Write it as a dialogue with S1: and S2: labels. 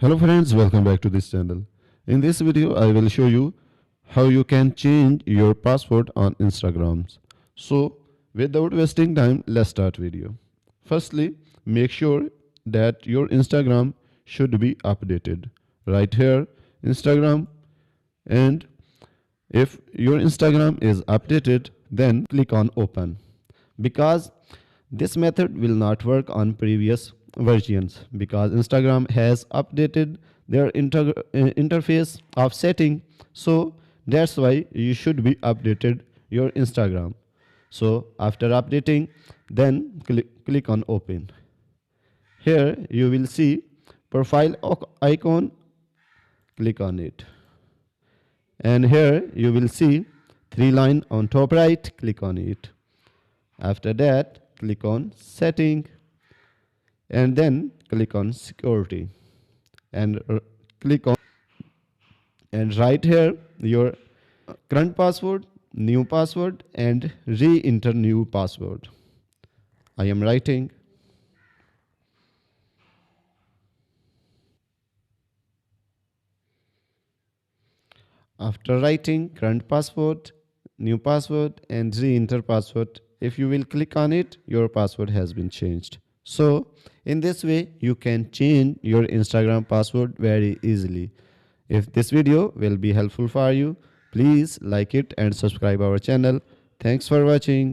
S1: Hello friends, welcome back to this channel. In this video, I will show you how you can change your password on Instagram. So, without wasting time, let's start video. Firstly, make sure that your Instagram should be updated. Right here, Instagram, and if your Instagram is updated, then click on open because this method will not work on previous versions because Instagram has updated their interface of setting. So that's why you should be updated your Instagram. So after updating, then click on open. Here you will see profile icon, click on it. And here you will see three line on top right, click on it. After that, click on setting and then click on security and click on, and right here your current password, new password, and re-enter new password. I am writing. After writing current password, new password, and re-enter password, if you will click on it, your password has been changed. So in this way, you can change your Instagram password very easily. If this video will be helpful for you, please like it and subscribe our channel. Thanks for watching.